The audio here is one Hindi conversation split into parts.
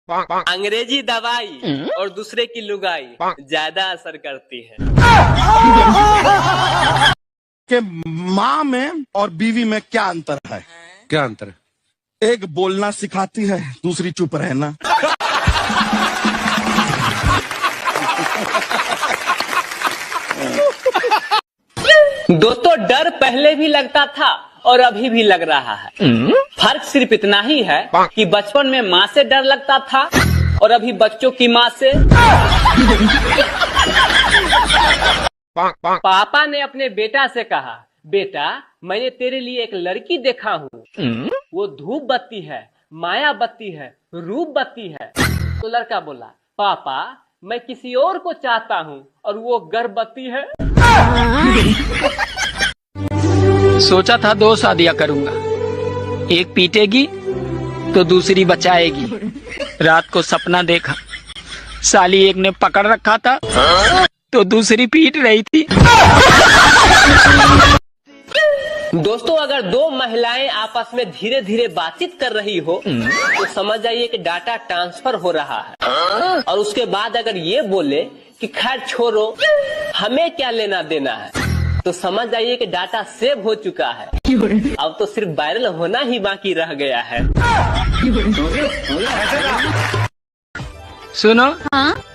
अंग्रेजी दवाई और दूसरे की लुगाई ज्यादा असर करती है। कि माँ में और बीवी में क्या अंतर है? क्या अंतर है? एक बोलना सिखाती है, दूसरी चुप रहना। दोस्तों, डर पहले भी लगता था और अभी भी लग रहा है। फर्क सिर्फ इतना ही है कि बचपन में माँ से डर लगता था और अभी बच्चों की माँ से। पापा ने अपने बेटा से कहा, बेटा मैंने तेरे लिए एक लड़की देखा हूँ, वो धूप बत्ती है, माया बत्ती है, रूप बत्ती है। तो लड़का बोला, पापा मैं किसी और को चाहता हूँ और वो गर्भवती है। सोचा था 2 शादियां करूंगा, एक पीटेगी तो दूसरी बचाएगी। रात को सपना देखा, साली एक ने पकड़ रखा था तो दूसरी पीट रही थी। दोस्तों, अगर 2 महिलाएं आपस में धीरे धीरे बातचीत कर रही हो तो समझ जाइए कि डाटा ट्रांसफर हो रहा है। और उसके बाद अगर ये बोले कि खैर छोड़ो, हमें क्या लेना देना है, तो समझ जाइए कि डाटा सेव हो चुका है। अब तो सिर्फ वायरल होना ही बाकी रह गया है। सुनो,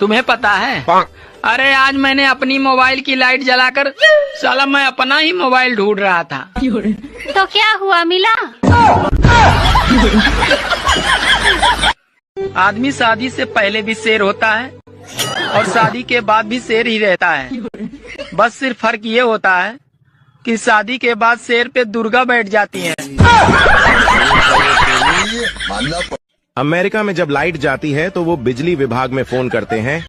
तुम्हें पता है, अरे आज मैंने अपनी मोबाइल की लाइट जलाकर साला मैं अपना ही मोबाइल ढूंढ रहा था। तो क्या हुआ, मिला? आदमी शादी से पहले भी शेर होता है और शादी के बाद भी शेर ही रहता है। बस सिर्फ फर्क ये होता है कि शादी के बाद शेर पे दुर्गा बैठ जाती है। अमेरिका में जब लाइट जाती है तो वो बिजली विभाग में फोन करते हैं।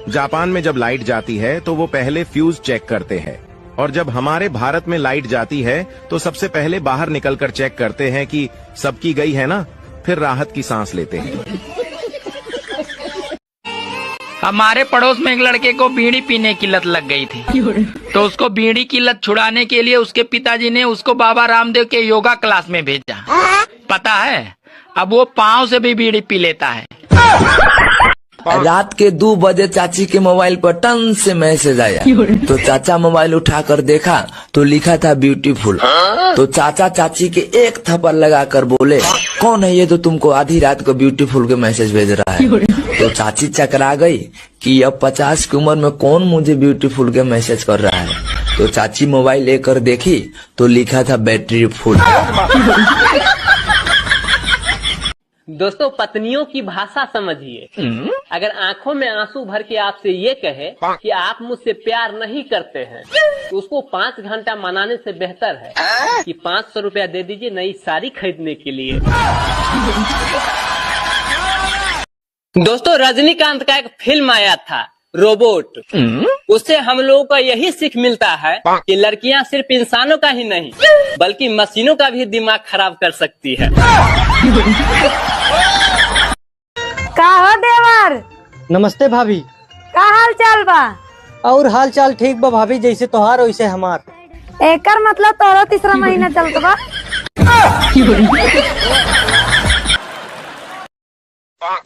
जापान में जब लाइट जाती है तो वो पहले फ्यूज चेक करते हैं। और जब हमारे भारत में लाइट जाती है तो सबसे पहले बाहर निकलकर चेक करते हैं कि सबकी गई है ना, फिर राहत की सांस लेते हैं। हमारे पड़ोस में एक लड़के को बीड़ी पीने की लत लग गई थी, तो उसको बीड़ी की लत छुड़ाने के लिए उसके पिताजी ने उसको बाबा रामदेव के योगा क्लास में भेजा। पता है, अब वो पाँव से भी बीड़ी पी लेता है। रात के 2 बजे चाची के मोबाइल पर टन से मैसेज आया, तो चाचा मोबाइल उठाकर देखा तो लिखा था ब्यूटीफुल। तो चाचा चाची के एक थप्पड़ लगाकर बोले, कौन है ये तो तुमको आधी रात को ब्यूटीफुल के मैसेज भेज रहा है। तो चाची चकरा गई कि अब 50 की उम्र में कौन मुझे ब्यूटीफुल के मैसेज कर रहा है। तो चाची मोबाइल लेकर देखी तो लिखा था बैटरी फुल। दोस्तों, पत्नियों की भाषा समझिए। अगर आंखों में आंसू भर के आपसे ये कहे कि आप मुझसे प्यार नहीं करते हैं, तो उसको 5 घंटा मनाने से बेहतर है कि 500 रुपया दे दीजिए नई साड़ी खरीदने के लिए। दोस्तों, रजनीकांत का एक फिल्म आया था, रोबोट। उससे हम लोगों को यही सीख मिलता है कि लड़कियां सिर्फ इंसानों का ही नहीं बल्कि मशीनों का भी दिमाग खराब कर सकती है। का हो देवर? नमस्ते भाभी। का हाल चाल बा? और हाल चाल ठीक बा भाभी, जैसे तोहार वैसे हमार। एकर मतलब तोरो 3रा महीना चलत बा।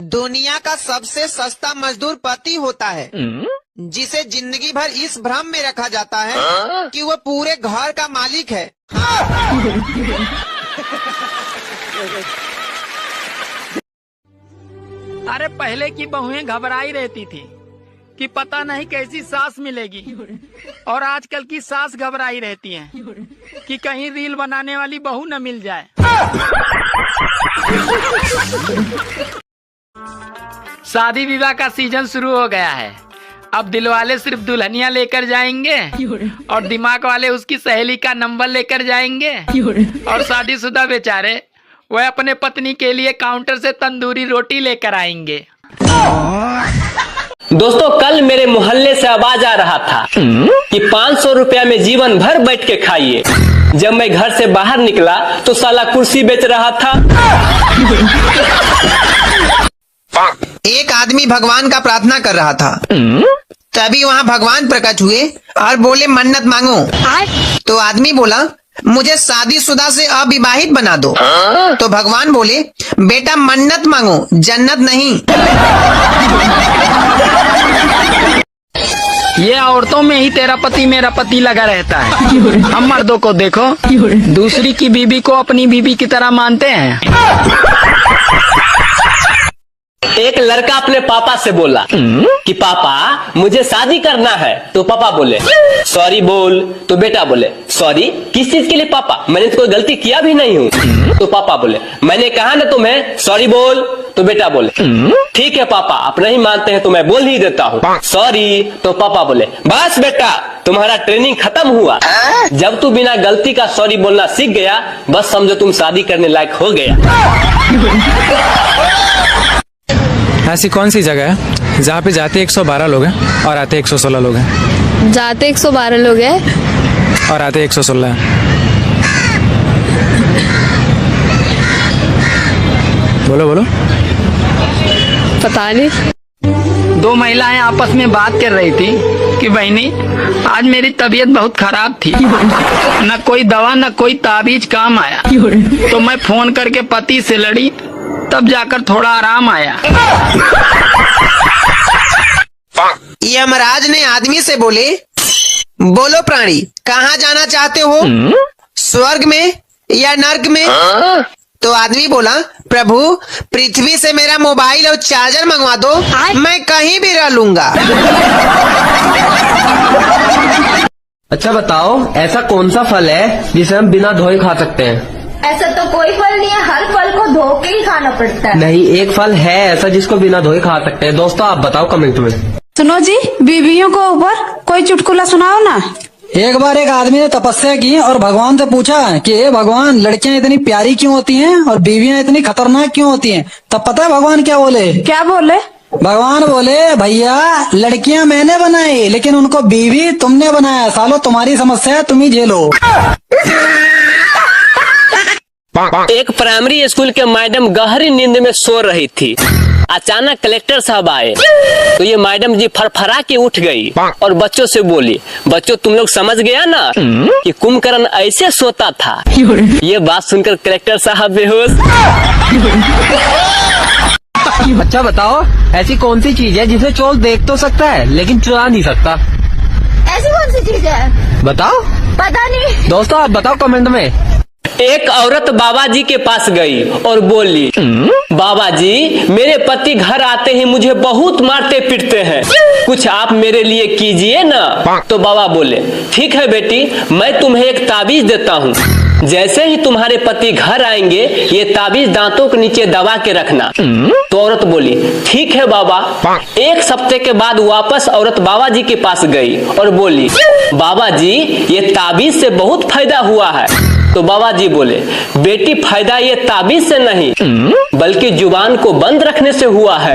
दुनिया का सबसे सस्ता मजदूर पति होता है, जिसे जिंदगी भर इस भ्रम में रखा जाता है कि वह पूरे घर का मालिक है। अरे पहले की बहुएं घबराई रहती थी कि पता नहीं कैसी सास मिलेगी, और आजकल की सास घबराई रहती हैं कि कहीं रील बनाने वाली बहू न मिल जाए। शादी विवाह का सीजन शुरू हो गया है। अब दिल वाले सिर्फ दुल्हनिया लेकर जाएंगे और दिमाग वाले उसकी सहेली का नंबर लेकर जाएंगे, और शादीशुदा बेचारे वह अपने पत्नी के लिए काउंटर से तंदूरी रोटी लेकर आएंगे। दोस्तों, कल मेरे मोहल्ले से आवाज आ रहा था कि 500 रुपया में जीवन भर बैठ के खाइए। जब मैं घर से बाहर निकला तो साला कुर्सी बेच रहा था। एक आदमी भगवान का प्रार्थना कर रहा था, तभी वहाँ भगवान प्रकट हुए और बोले मन्नत मांगो। तो आदमी बोला, मुझे शादीशुदा से अविवाहित बना दो। तो भगवान बोले, बेटा मन्नत मांगो, जन्नत नहीं। ये औरतों में ही तेरा पति मेरा पति लगा रहता है। हम मर्दों को देखो, दूसरी की बीबी को अपनी बीबी की तरह मानते हैं। एक लड़का अपने पापा से बोला कि पापा मुझे शादी करना है। तो पापा बोले सॉरी बोल। तो बेटा बोले सॉरी किस चीज के लिए पापा, मैंने तो कोई गलती किया भी नहीं हूँ। तो पापा बोले मैंने कहा ना तुम्हें सॉरी बोल। तो बेटा बोले ठीक है पापा, आप नहीं मानते हैं तो मैं बोल ही देता हूँ सॉरी। तो पापा बोले बस बेटा तुम्हारा ट्रेनिंग खत्म हुआ, जब तू बिना गलती का सॉरी बोलना सीख गया, बस समझो तुम शादी करने लायक हो गया। ऐसी कौन सी जगह है जहाँ पे जाते 112 लोग हैं और आते 116 लोग हैं? जाते 112 लोग हैं और आते 116 हैं। बोलो बोलो। पता नहीं। दो महिलाएं आपस में बात कर रही थी कि बहनी आज मेरी तबीयत बहुत खराब थी, न कोई दवा न कोई ताबीज काम आया, तो मैं फोन करके पति से लड़ी, तब जाकर थोड़ा आराम आया। यमराज ने आदमी से बोले, बोलो प्राणी कहाँ जाना चाहते हो, स्वर्ग में या नर्क में? तो आदमी बोला प्रभु पृथ्वी से मेरा मोबाइल और चार्जर मंगवा दो, मैं कहीं भी रह लूंगा। अच्छा बताओ ऐसा कौन सा फल है जिसे हम बिना धोए खा सकते हैं? ऐसा तो कोई फल नहीं है, हर फल को धो के ही खाना पड़ता है। नहीं, एक फल है ऐसा जिसको बिना धोए खा सकते हैं। दोस्तों आप बताओ कमेंट में। सुनो जी, बीवियों को ऊपर कोई चुटकुला सुनाओ ना। एक बार एक आदमी ने तपस्या की और भगवान से पूछा कि हे भगवान लड़कियां इतनी प्यारी क्यों होती हैं और बीवियां इतनी खतरनाक क्यों होती हैं? तब पता है भगवान क्या बोले? क्या बोले? भगवान बोले भैया लड़कियां मैंने बनाई लेकिन उनको बीवी तुमने बनाया, सालो तुम्हारी समस्या है तुम ही झेलो। एक प्राइमरी स्कूल के मैडम गहरी नींद में सो रही थी। अचानक कलेक्टर साहब आए तो ये मैडम जी फरफरा के उठ गई और बच्चों से बोली, बच्चों तुम लोग समझ गया ना कि कुंभकर्ण ऐसे सोता था। ये बात सुनकर कलेक्टर साहब बेहोश। अच्छा बताओ ऐसी कौन सी चीज है जिसे चोर देख तो सकता है लेकिन चुरा नहीं सकता? ऐसी कौन सी चीज है? बताओ। पता नहीं। दोस्तों आप बताओ कमेंट में। एक औरत बाबा जी के पास गई और बोली, बाबा जी मेरे पति घर आते ही मुझे बहुत मारते पीटते हैं, कुछ आप मेरे लिए कीजिए ना। तो बाबा बोले ठीक है बेटी, मैं तुम्हें एक ताबीज देता हूँ, जैसे ही तुम्हारे पति घर आएंगे ये ताबीज दांतों के नीचे दबा के रखना। तो औरत बोली ठीक है बाबा। एक हफ्ते के बाद वापस औरत बाबा जी के पास गई और बोली, बाबा जी ये ताबीज से बहुत फायदा हुआ है। तो बाबा जी बोले बेटी फायदा ये ताबीज से नहीं बल्कि जुबान को बंद रखने से हुआ है।